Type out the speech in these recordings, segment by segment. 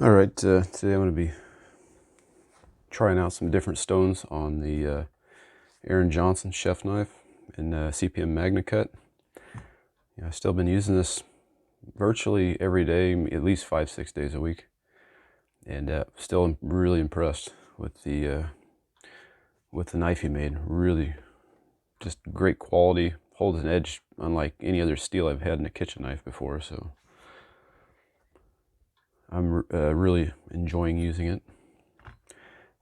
All right, today I'm going to be trying out some different stones on the Aaron Johnson chef knife in CPM Magnacut. I've still been using this virtually every day, at least 5-6 days a week, and still really impressed with the knife he made. Really, just great quality, holds an edge unlike any other steel I've had in a kitchen knife before. So I'm really enjoying using it.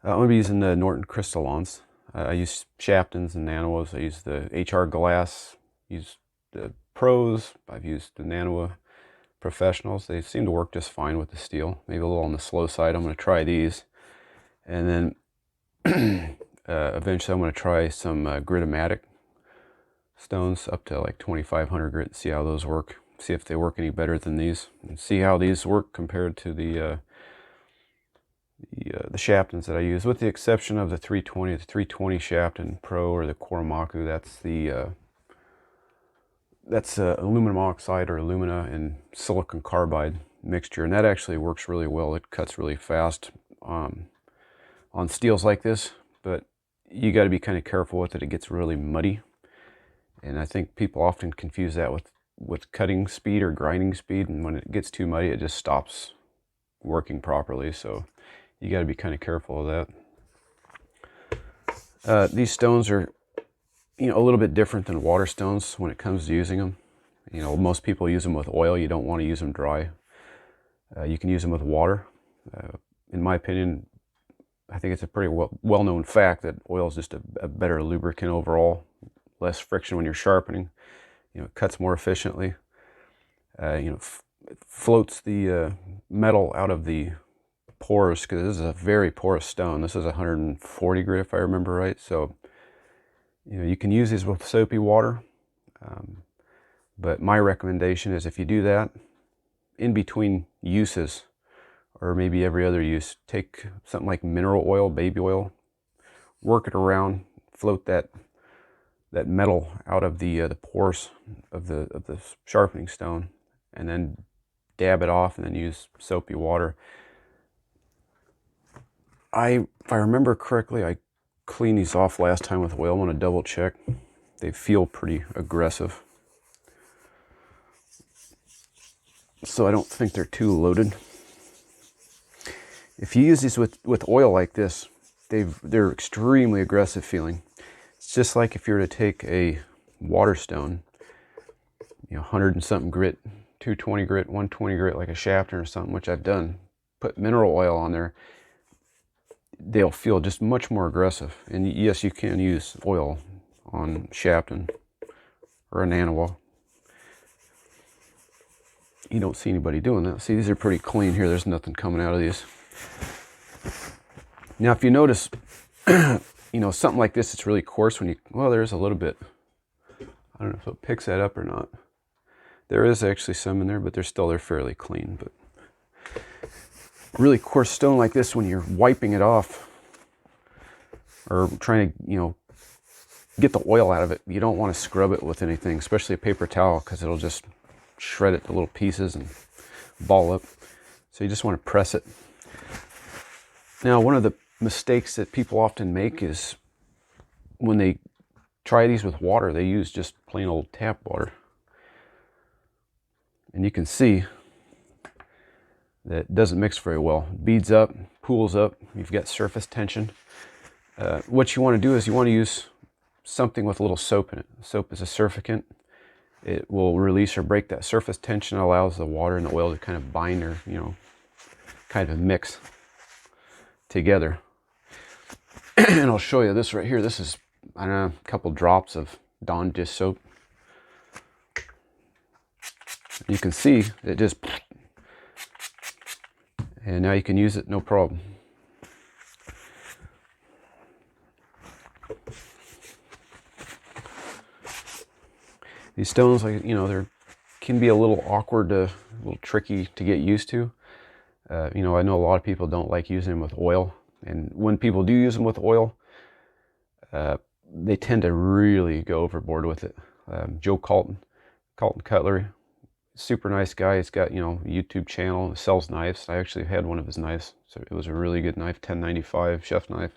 I'm going to be using the Norton Crystolons. I use Sharpens and Nanoas. I use the HR Glass, use the Pros. I've used the Nanoa Professionals. They seem to work just fine with the steel. Maybe a little on the slow side. I'm going to try these. And then eventually I'm going to try some Gritomatic stones up to like 2500 grit, see how those work. See if they work any better than these. And see how these work compared to the Sharpens that I use, with the exception of the 320 Sharpened Pro or the Koarmaku. That's aluminum oxide or alumina and silicon carbide mixture, and that actually works really well. It cuts really fast on steels like this, but you got to be kind of careful with it. It gets really muddy, and I think people often confuse that with cutting speed or grinding speed, and when it gets too muddy, it just stops working properly. So you got to be kind of careful of that. These stones are, a little bit different than water stones when it comes to using them. Most people use them with oil. You don't want to use them dry. You can use them with water. In my opinion, I think it's a pretty well-known fact that oil is just a better lubricant overall. Less friction when you're sharpening. It cuts more efficiently. It floats the metal out of the pores, because this is a very porous stone. This is 140 grit if I remember right. So you can use these with soapy water, but my recommendation is, if you do that in between uses, or maybe every other use, take something like mineral oil, baby oil, work it around, float that metal out of the pores of the sharpening stone, and then dab it off, and then use soapy water. If I remember correctly, I cleaned these off last time with oil. I want to double check. They feel pretty aggressive, so I don't think they're too loaded. If you use these with oil like this, they're extremely aggressive feeling. It's just like if you were to take a water stone, 100 and something grit, 220 grit, 120 grit, like a Sharpening or something, which I've done, put mineral oil on there, they'll feel just much more aggressive. And yes, you can use oil on Sharpening or a Nanoa. You don't see anybody doing that. See, these are pretty clean here. There's nothing coming out of these. Now, if you notice, something like this, it's really coarse when there's a little bit. I don't know if it picks that up or not. There is actually some in there, but they're fairly clean. But really coarse stone like this, when you're wiping it off or trying to, get the oil out of it, you don't want to scrub it with anything, especially a paper towel, because it'll just shred it to little pieces and ball up. So you just want to press it. Now, one of the mistakes that people often make is when they try these with water, they use just plain old tap water. And you can see that it doesn't mix very well. It beads up, pools up, you've got surface tension. What you want to do is you want to use something with a little soap in it. Soap is a surfactant. It will release or break that surface tension, allows the water and the oil to kind of bind, or kind of mix together. And I'll show you this right here. This is, I don't know, a couple drops of Dawn dish soap. You can see it just, and now you can use it no problem. These stones, they can be a little awkward, a little tricky to get used to. I know a lot of people don't like using them with oil, and when people do use them with oil, they tend to really go overboard with it. Joe Calton Cutlery, Super nice guy. He's got, you know, a YouTube channel, sells knives. I actually had one of his knives, so it was a really good knife, 1095 chef knife.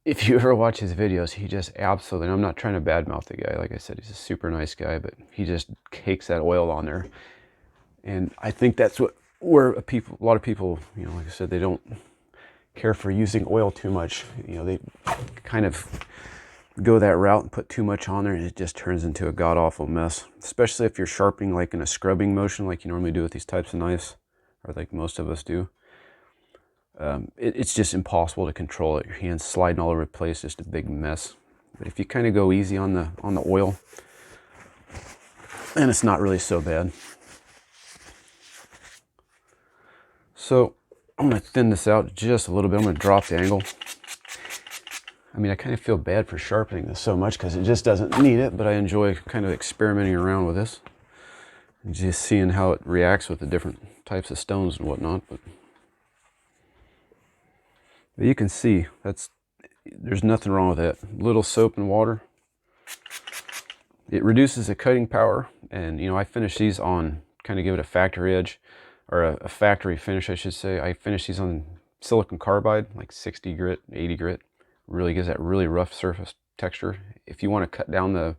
If you ever watch his videos, he just absolutely, and I'm not trying to badmouth the guy, like I said, he's a super nice guy, but he just cakes that oil on there. And I think that's where a lot of people, you know, like I said, they don't care for using oil too much. You know, they kind of go that route and put too much on there, and it just turns into a god-awful mess, especially if you're sharpening like in a scrubbing motion like you normally do with these types of knives, or like most of us do. It's just impossible to control it. Your hands sliding all over the place, just a big mess. But if you kind of go easy on the oil, then it's not really so bad. So I'm going to thin this out just a little bit. I'm going to drop the angle. I mean, I kind of feel bad for sharpening this so much because it just doesn't need it, but I enjoy kind of experimenting around with this and just seeing how it reacts with the different types of stones and whatnot. But you can see there's nothing wrong with that. Little soap and water. It reduces the cutting power, and you know, I finish these on, kind of give it a factory edge, or a factory finish, I should say. I finish these on silicon carbide, like 60 grit, 80 grit. Really gives that really rough surface texture. If you want to cut down the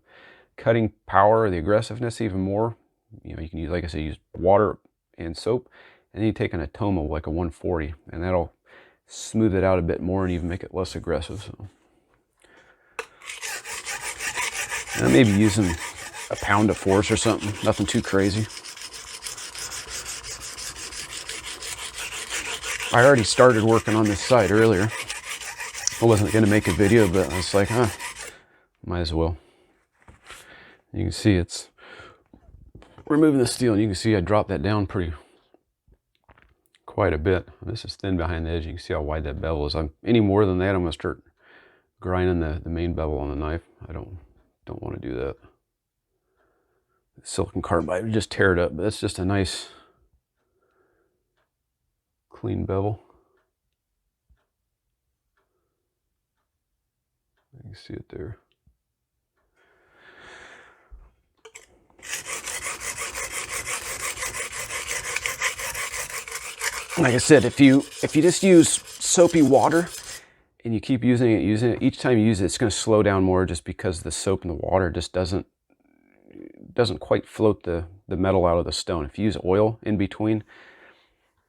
cutting power or the aggressiveness even more, you know, you can use, like I said, use water and soap, and then you take an Atomo, like a 140, and that'll smooth it out a bit more and even make it less aggressive. So, and I may be using a pound of force or something, nothing too crazy. I already started working on this side earlier. I wasn't going to make a video, but I was like, might as well. You can see it's removing the steel, and you can see I dropped that down quite a bit. This is thin behind the edge. You can see how wide that bevel is. Any more than that, I'm going to start grinding the main bevel on the knife. I don't want to do that. Silicon carbide would just tear it up, but that's just a nice clean bevel. You can see it there. Like I said, if you just use soapy water and you keep using it, each time you use it, it's going to slow down more, just because the soap and the water just doesn't quite float the metal out of the stone. If you use oil in between,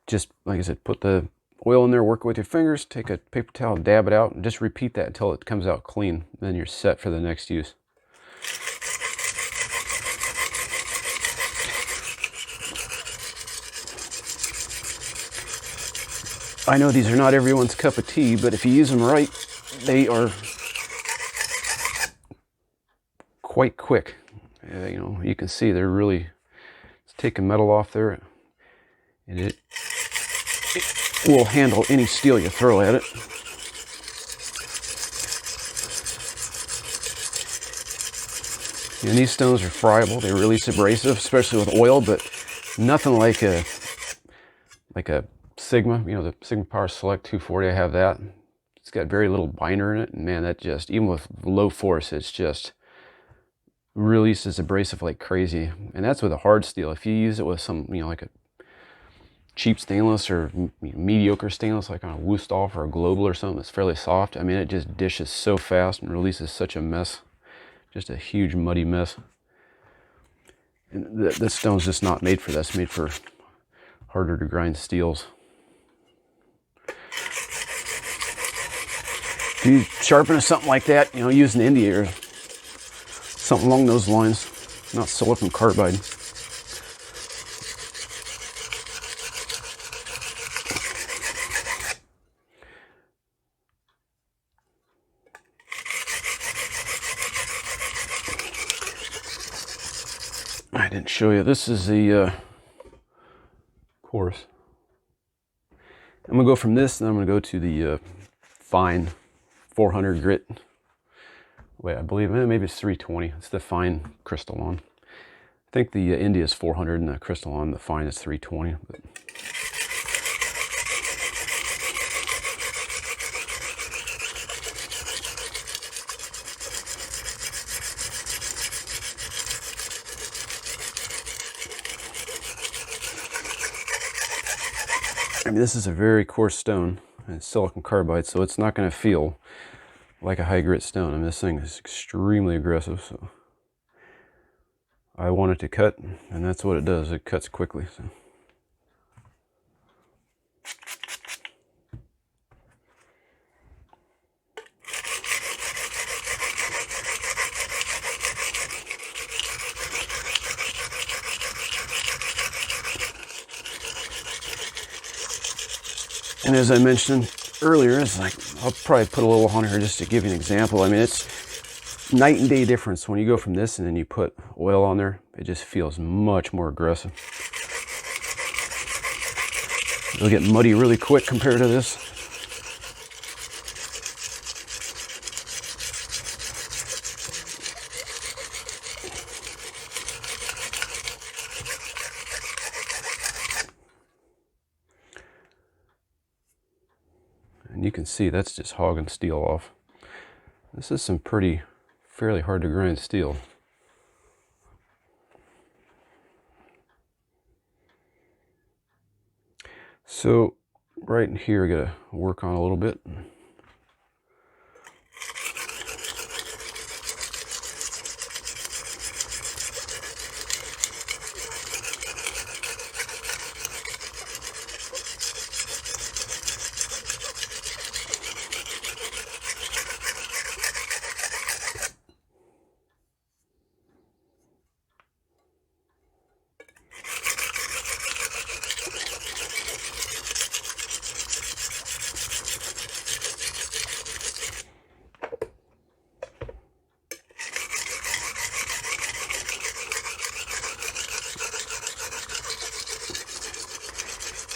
just like I said, put the oil in there, work it with your fingers, take a paper towel, dab it out, and just repeat that until it comes out clean. Then you're set for the next use. I know these are not everyone's cup of tea, but if you use them right, they are quite quick. You know, you can see they're really, it's taking metal off there, and it will handle any steel you throw at it. And these stones are friable. They release abrasive, especially with oil, but nothing like a Sigma, you know, the Sigma Power Select 240. I have that. It's got very little binder in it, and man, that just, even with low force, it's just releases abrasive like crazy. And that's with a hard steel. If you use it with some, you know, like a cheap stainless or mediocre stainless, like on a Wusthof or a Global or something that's fairly soft, I mean, it just dishes so fast and releases such a mess. Just a huge muddy mess. And this stone's just not made for that. It's made for harder to grind steels. If you sharpen something like that, you know, use an India or something along those lines, not silicon carbide. I didn't show you. This is the Coarse. I'm going to go from this, and I'm going to go to the fine 400 grit. Wait, I believe maybe it's 320. It's the fine Crystolon. I think the India is 400 and the Crystolon, the fine, is 320. But I mean, this is a very coarse stone, and it's silicon carbide, so it's not going to feel like a high grit stone. I mean, this thing is extremely aggressive, so I want it to cut, and that's what it does. It cuts quickly. So. And as I mentioned earlier, it's like, I'll probably put a little on here just to give you an example. I mean, it's night and day difference. When you go from this and then you put oil on there, it just feels much more aggressive. It'll get muddy really quick compared to this. And you can see that's just hogging steel off. This is some fairly hard to grind steel. So right in here, I gotta work on a little bit.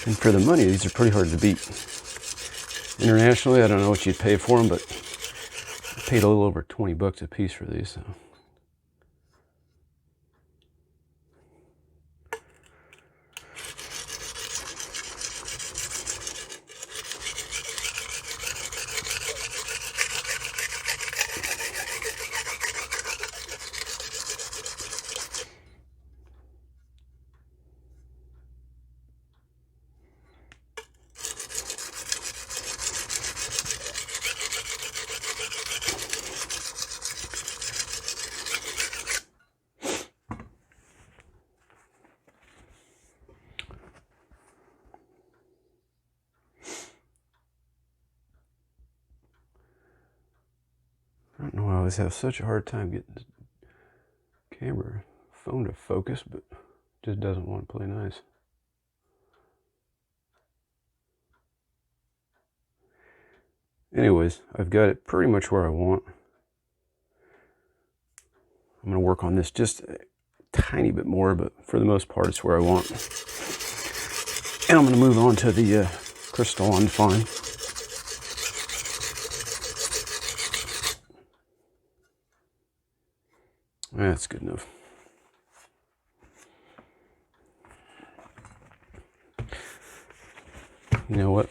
And for the money, these are pretty hard to beat. Internationally, I don't know what you'd pay for them, but I paid a little over 20 bucks a piece for these. So. I don't know why I always have such a hard time getting the phone to focus, but it just doesn't want to play nice. Anyways, I've got it pretty much where I want. I'm going to work on this just a tiny bit more, but for the most part, it's where I want. And I'm going to move on to the Crystolon fine. That's good enough. You know what?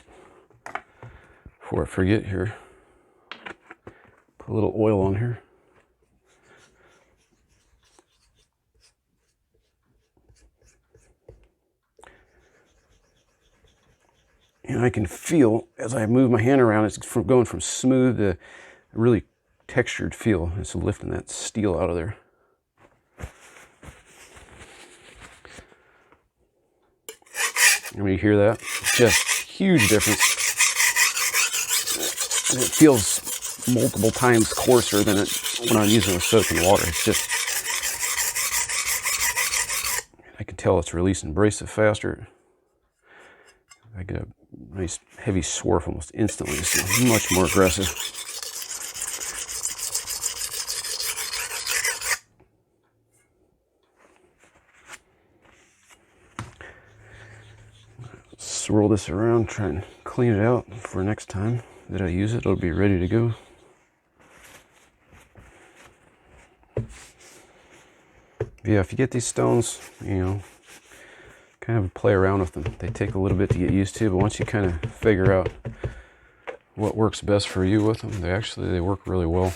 Before I forget here, put a little oil on here. And I can feel, as I move my hand around, it's going from smooth to a really textured feel. It's lifting that steel out of there. And when you hear that, just huge difference. And it feels multiple times coarser than when I'm using with soap and water. It's just, I can tell it's releasing abrasive faster. I get a nice heavy swarf almost instantly. It's much more aggressive. Swirl this around, try and clean it out for next time that I use it. It'll be ready to go. Yeah, if you get these stones, you know, kind of play around with them. They take a little bit to get used to, but once you kind of figure out what works best for you with them, they work really well.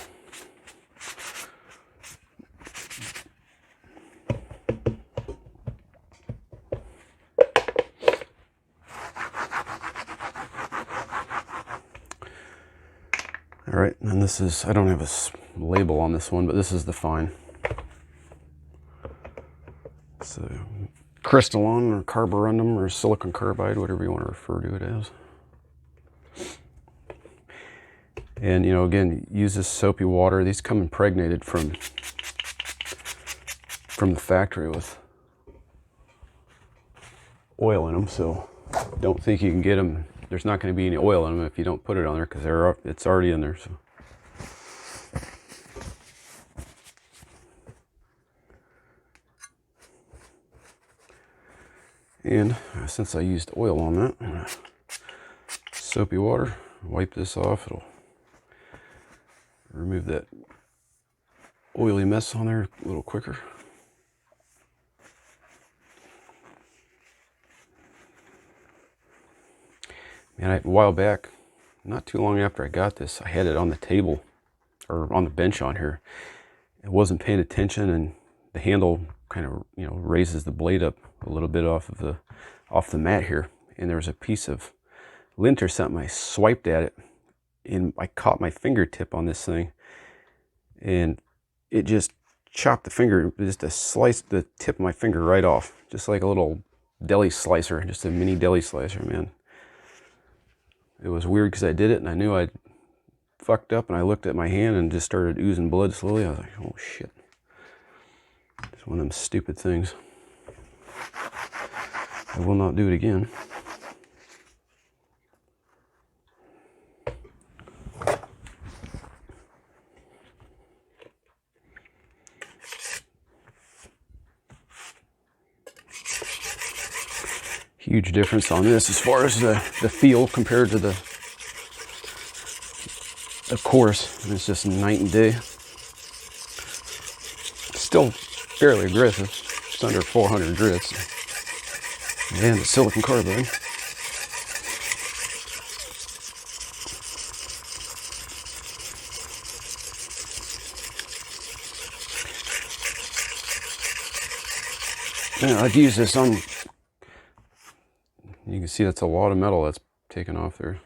All right, and this is, I don't have a label on this one, but this is the fine. So crystalline or carborundum or silicon carbide, whatever you want to refer to it as. And you know, again, use this soapy water. These come impregnated from the factory with oil in them, so don't think you can get them. There's not going to be any oil in them if you don't put it on there, because it's already in there. So. And since I used oil on that, I'm gonna soapy water, wipe this off. It'll remove that oily mess on there a little quicker. And a while back, not too long after I got this, I had it on the table or on the bench on here. I wasn't paying attention, and the handle kind of, you know, raises the blade up a little bit off the mat here, and there was a piece of lint or something. I swiped at it and I caught my fingertip on this thing, and it just chopped the finger, just a slice the tip of my finger right off, just like a little deli slicer, just a mini deli slicer, man. It was weird because I did it and I knew I'd fucked up, and I looked at my hand and just started oozing blood slowly. I was like, oh shit. It's one of them stupid things. I will not do it again. Huge difference on this as far as the feel compared to the Coarse. And it's just night and day. It's still fairly aggressive. It's under 400 grits. And it's silicon carbide. Yeah, I've used this on, you can see that's a lot of metal that's taken off there.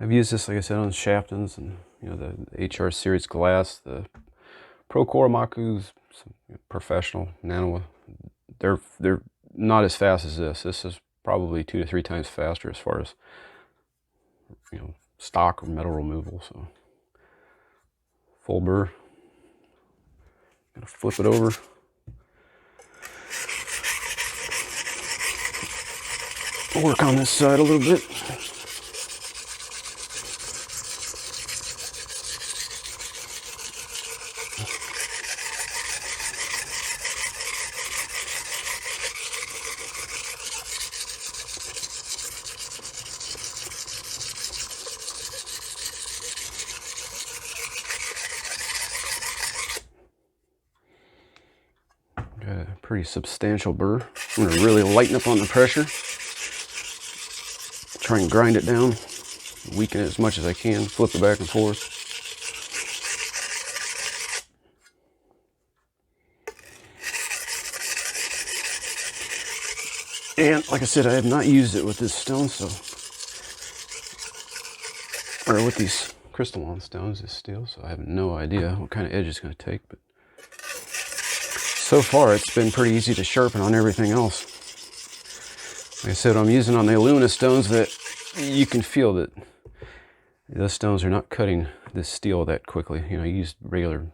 I've used this, like I said, on Sharpens and, you know, the HR series glass, the Procore Makus, professional nano. They're not as fast as this. This is probably 2 to 3 times faster as far as, you know, stock or metal removal. So full burr. Gonna flip it over. Work on this side a little bit. Got a pretty substantial burr. I'm going to really lighten up on the pressure. Try and grind it down, weaken it as much as I can, flip it back and forth. And like I said, I have not used it with this stone, so, or with these Crystolon stones, this steel, so I have no idea what kind of edge it's going to take, but so far it's been pretty easy to sharpen on everything else. Like I said, I'm using on the alumina stones that you can feel that those stones are not cutting this steel that quickly. You know, you use regular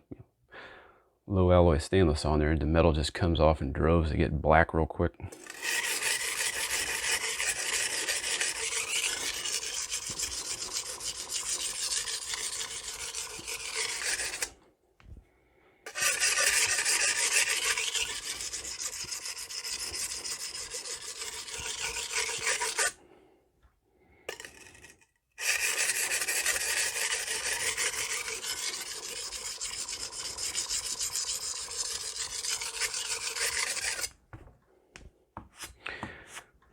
low alloy stainless on there and the metal just comes off in droves. They get black real quick.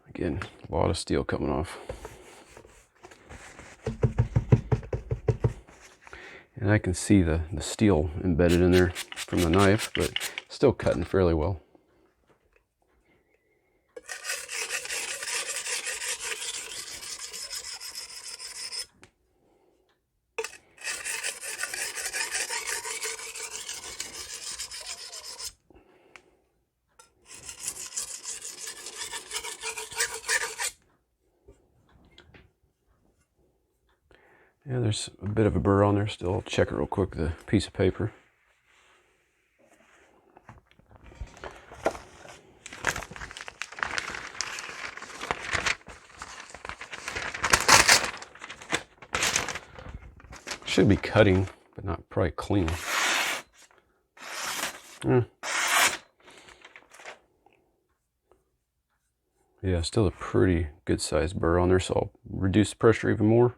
Again, a lot of steel coming off. And I can see the steel embedded in there from the knife, but still cutting fairly well. Yeah, there's a bit of a burr on there still. I'll check it real quick with a piece of paper. Should be cutting, but not probably clean. Yeah, still a pretty good sized burr on there, so I'll reduce the pressure even more.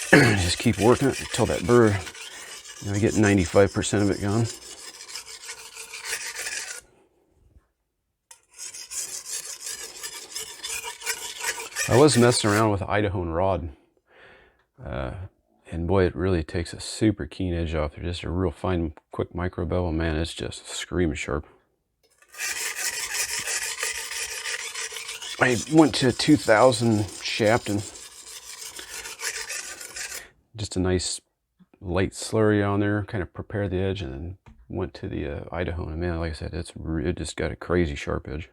Just keep working it until that burr, I get 95% of it gone. I was messing around with Idaho rod, and boy, it really takes a super keen edge off. They're just a real fine, quick micro bevel. Man, it's just screaming sharp. I went to 2000 Sharpened. Just a nice light slurry on there, kind of prepare the edge, and then went to the Idaho. And man, like I said, it just got a crazy sharp edge.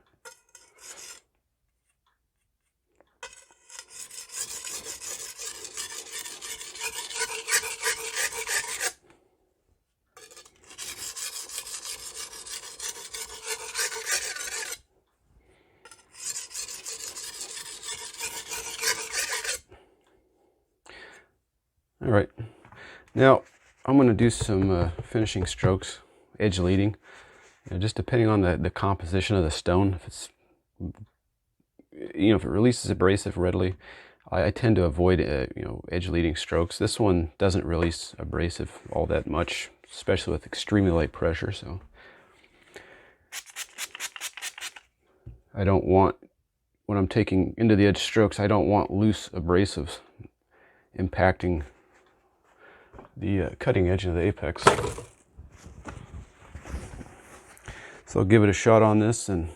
All right, now I'm going to do some finishing strokes, edge leading. Just depending on the composition of the stone. If it's, if it releases abrasive readily, I tend to avoid edge leading strokes. This one doesn't release abrasive all that much, especially with extremely light pressure. So I don't want, when I'm taking into the edge strokes, I don't want loose abrasives impacting the cutting edge of the apex. So I'll give it a shot on this and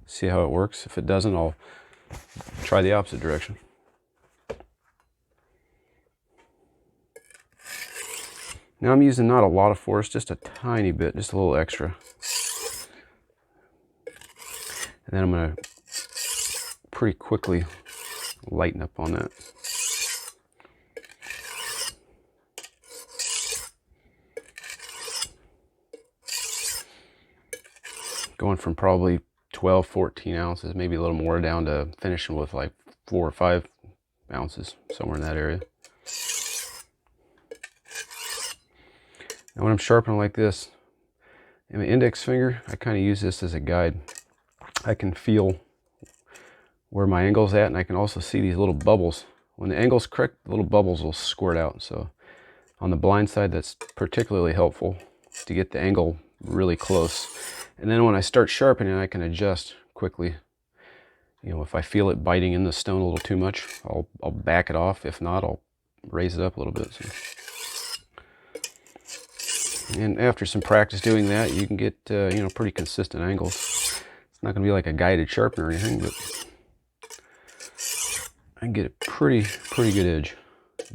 see how it works. If it doesn't, I'll try the opposite direction. Now I'm using not a lot of force, just a tiny bit, just a little extra. And then I'm going to pretty quickly lighten up on that. Going from probably 12, 14 ounces, maybe a little more, down to finishing with like 4 or 5 ounces, somewhere in that area. Now when I'm sharpening like this, in my index finger, I kind of use this as a guide. I can feel where my angle's at, and I can also see these little bubbles. When the angle's correct, the little bubbles will squirt out. So on the blind side, that's particularly helpful to get the angle really close. And then when I start sharpening, I can adjust quickly. If I feel it biting in the stone a little too much, I'll back it off. If not, I'll raise it up a little bit. And after some practice doing that, you can get pretty consistent angles. It's not going to be like a guided sharpener or anything, but I can get a pretty good edge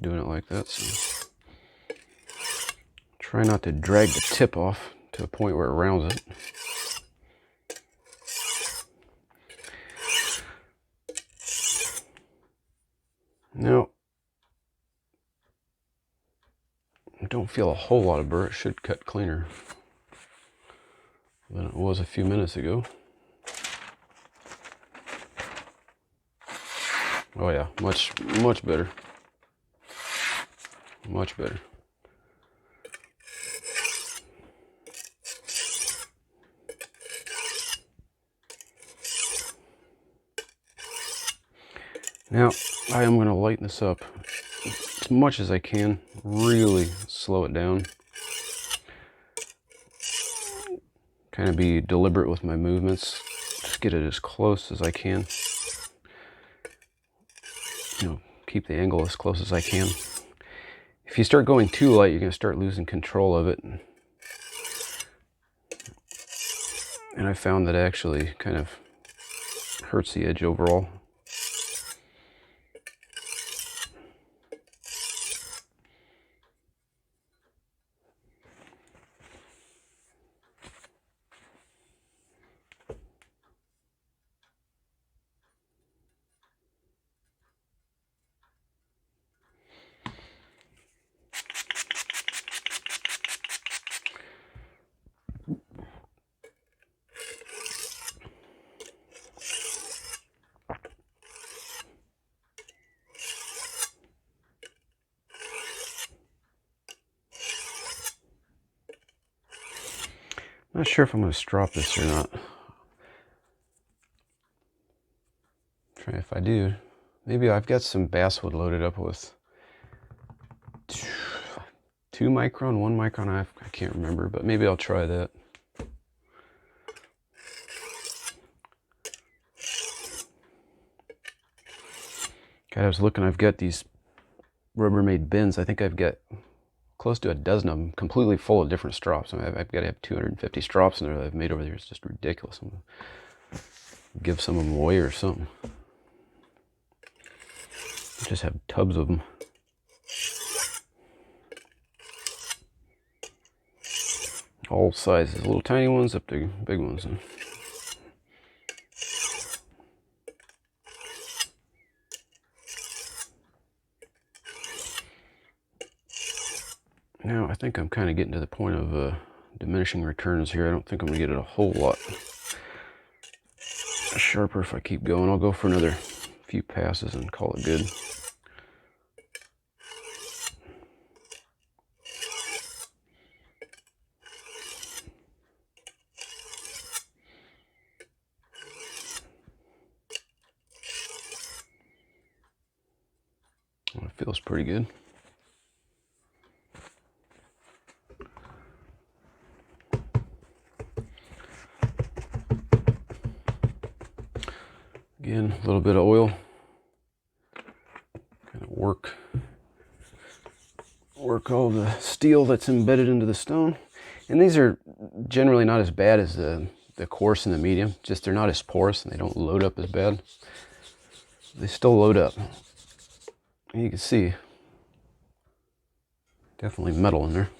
doing it like that. So try not to drag the tip off to a point where it rounds it. Now, I don't feel a whole lot of burr. It should cut cleaner than it was a few minutes ago. Oh yeah, much better. Much better. Now, I am going to lighten this up as much as I can, really slow it down. Kind of be deliberate with my movements, just get it as close as I can. Keep the angle as close as I can. If you start going too light, you're going to start losing control of it. And I found that actually kind of hurts the edge overall. Not sure if I'm going to strop this or not. If I do, maybe I've got some basswood loaded up with 2 micron, 1 micron, I can't remember, but maybe I'll try that. God, I was looking, I've got these Rubbermaid bins. I think I've got close to a dozen of them completely full of different strops. I mean, I've got to have 250 strops in there that I've made over there. It's just ridiculous. I'm gonna give some of them away or something. Just have tubs of them. All sizes, little tiny ones up to big ones. Now I think I'm kind of getting to the point of diminishing returns here. I don't think I'm going to get it a whole lot sharper if I keep going. I'll go for another few passes and call it good. Well, it feels pretty good. Again, a little bit of oil. Kind of work all the steel that's embedded into the stone. And these are generally not as bad as the coarse and the medium. Just they're not as porous and they don't load up as bad. They still load up. And you can see definitely metal in there.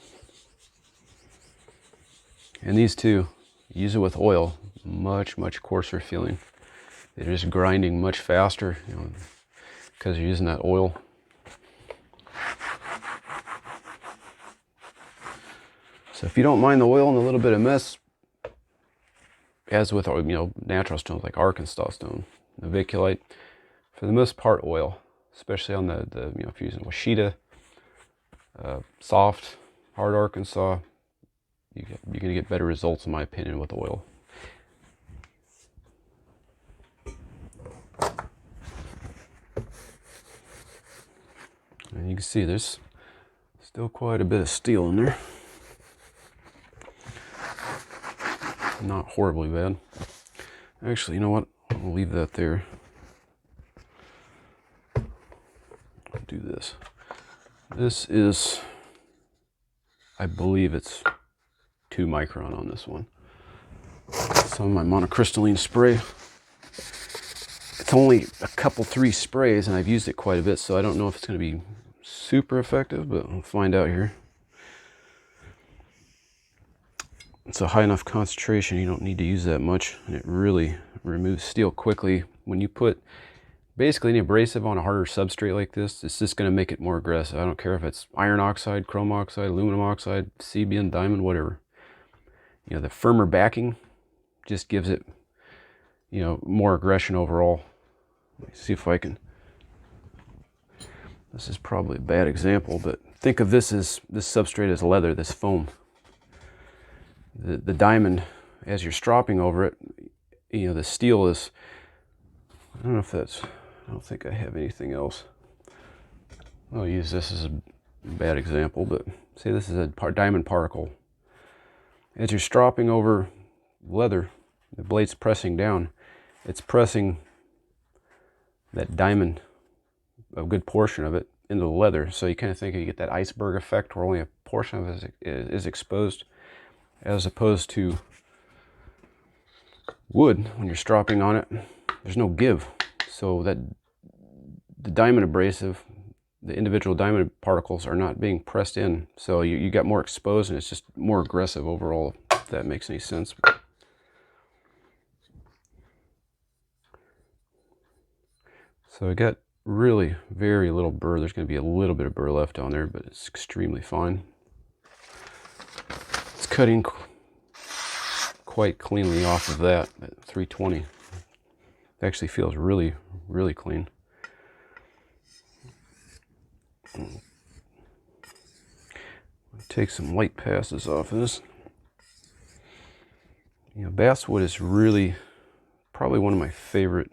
And these two, use it with oil, much coarser feeling. They're just grinding much faster, you know, because you're using that oil. So if you don't mind the oil and a little bit of mess, as with, you know, natural stones like Arkansas stone, naviculite, for the most part oil, especially on the you know, if you're using Washita, soft, hard Arkansas, you're going to get better results in my opinion with oil. And you can see there's still quite a bit of steel in there. Not horribly bad. Actually, you know what? I'll leave that there. I'll do this. This is, I believe it's 2 micron on this one. Some of my monocrystalline spray. It's only a couple, 3 sprays, and I've used it quite a bit, so I don't know if it's going to be super effective, but we'll find out here. It's a high enough concentration, you don't need to use that much, and it really removes steel quickly. When you put basically any abrasive on a harder substrate like this, it's just going to make it more aggressive. I don't care if it's iron oxide, chrome oxide, aluminum oxide, CBN, diamond, whatever. You know, the firmer backing just gives it, you know, more aggression overall. Let me see if I can. This is probably a bad example, but think of this substrate as leather, this foam. The diamond, as you're stropping over it, you know, the steel is, I don't know if that's, I don't think I have anything else. I'll use this as a bad example, but say this is a diamond particle. As you're stropping over leather, the blade's pressing down. It's pressing that diamond, a good portion of it, into the leather. So you kind of think you get that iceberg effect where only a portion of it is exposed, as opposed to wood. When you're stropping on it, there's no give. So that the diamond abrasive, the individual diamond particles are not being pressed in. So you got more exposed and it's just more aggressive overall, if that makes any sense. So I got really very little burr. There's going to be a little bit of burr left on there, but it's extremely fine. It's cutting quite cleanly off of that at 320. It actually feels really clean. Take some light passes off of this. basswood is really probably one of my favorite,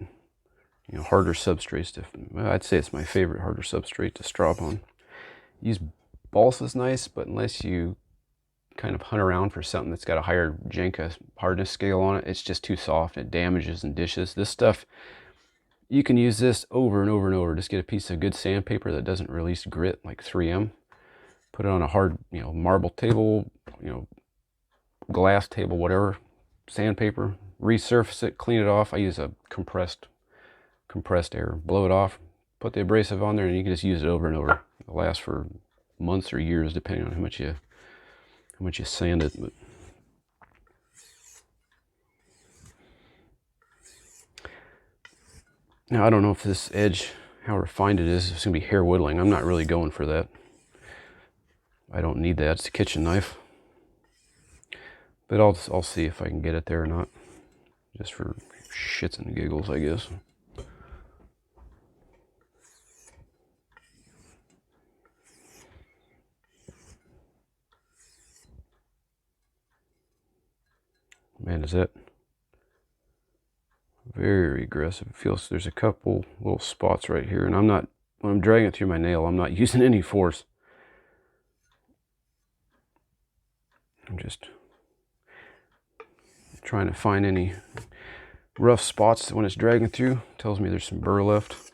harder substrates to, well, I'd say it's my favorite harder substrate to strop on. Use balsa is nice, but unless you kind of hunt around for something that's got a higher Jenka hardness scale on it, it's just too soft. It damages and dishes. This stuff, you can use this over and over and over. Just get a piece of good sandpaper that doesn't release grit, like 3M. Put it on a hard, marble table, glass table, whatever, sandpaper. Resurface it, clean it off. I use a compressed air. Blow it off, put the abrasive on there, and you can just use it over and over. It'll last for months or years, depending on how much you sand it. But now I don't know if this edge, how refined it is. It's gonna be hair whittling. I'm not really going for that. I don't need that. It's a kitchen knife. But I'll see if I can get it there or not. Just for shits and giggles, I guess. Man, is that very aggressive. It feels, there's a couple little spots right here, and when I'm dragging it through my nail, I'm not using any force. I'm just trying to find any rough spots when it's dragging through. It tells me there's some burr left.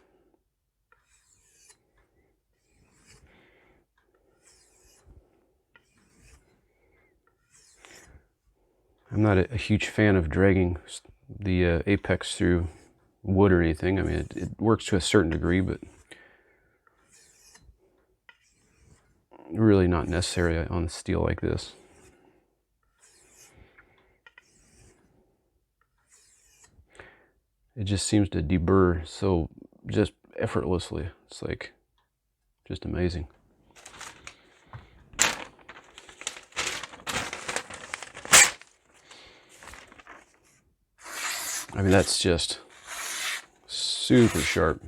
I'm not a huge fan of dragging the apex through wood or anything. I mean, it works to a certain degree, but really not necessary on steel like this. It just seems to deburr so just effortlessly. It's like just amazing. I mean, that's just super sharp.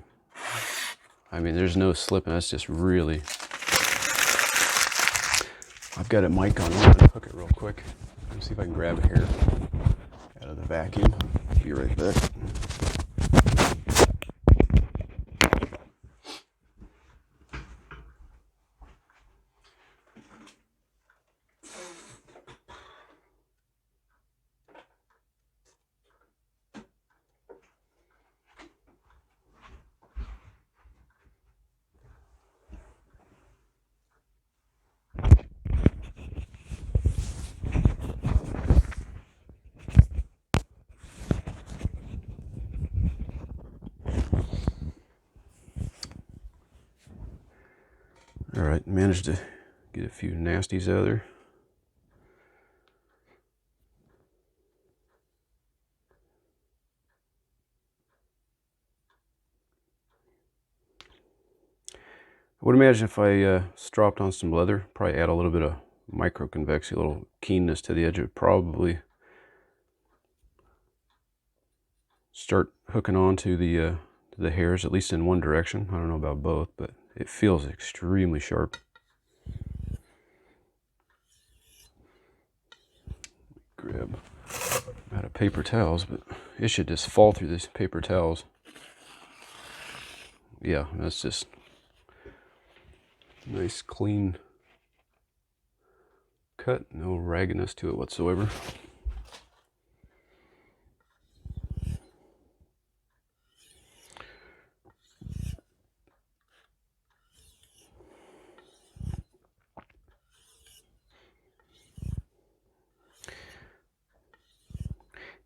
I mean, there's no slipping. That's just really... I've got a mic on. I'm gonna hook it real quick. Let me see if I can grab a hair out of the vacuum. Be right back. All right, managed to get a few nasties out of there. I would imagine if I stropped on some leather, probably add a little bit of micro convexity, a little keenness to the edge. It would probably start hooking on to the hairs, at least in one direction. I don't know about both, but it feels extremely sharp. Grab out of paper towels, but it should just fall through these paper towels. Yeah, that's just nice, clean cut. No raggedness to it whatsoever.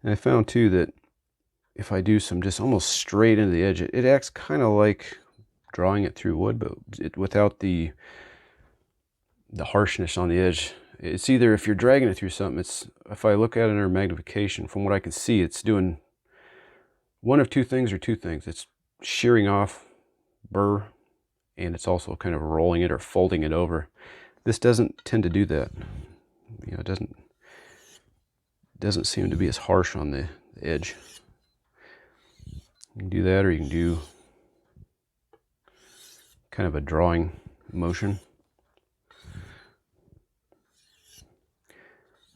And I found too that if I do some just almost straight into the edge, it acts kind of like drawing it through wood, but without the harshness on the edge. It's either, if you're dragging it through something, if I look at it under magnification, from what I can see, it's doing one of two things. It's shearing off burr, and it's also kind of rolling it or folding it over. This doesn't tend to do that. It doesn't seem to be as harsh on the edge. You can do that, or you can do kind of a drawing motion.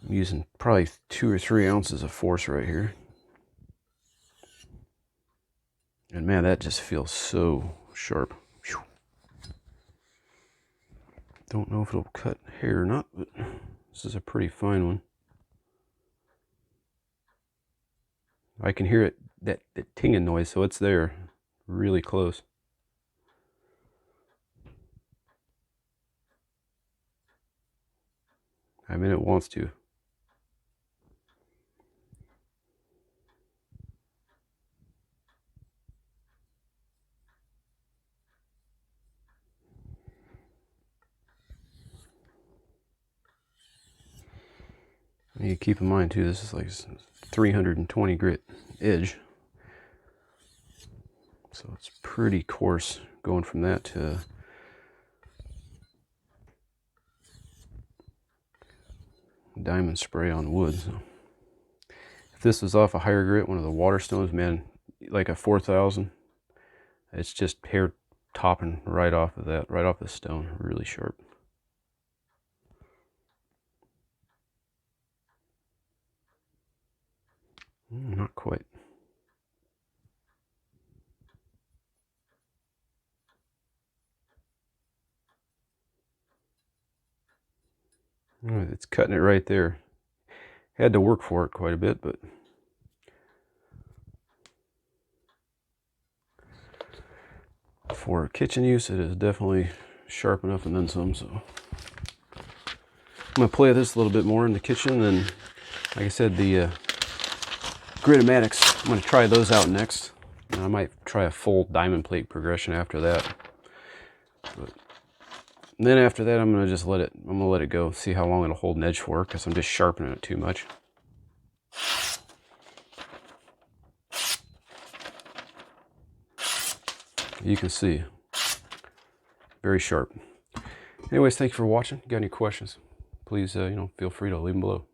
I'm using probably 2 or 3 ounces of force right here. And man, that just feels so sharp. Whew. Don't know if it'll cut hair or not, but this is a pretty fine one. I can hear it, that tinging noise, so it's there, really close. I mean, it wants to. You keep in mind too, this is like 320 grit edge, so it's pretty coarse going from that to diamond spray on wood. So if this was off a higher grit, one of the water stones, man, like a 4000, it's just hair topping right off of that, right off the stone, really sharp. Not quite. It's cutting it right there. Had to work for it quite a bit, but for kitchen use, it is definitely sharp enough and then some. So I'm gonna play this a little bit more in the kitchen, and like I said, the Gritomatics, I'm gonna try those out next. And I might try a full diamond plate progression after that. But then after that, I'm gonna just let it go, see how long it'll hold an edge for, because I'm just sharpening it too much. You can see, very sharp. Anyways, thank you for watching. If you got any questions, please, feel free to leave them below.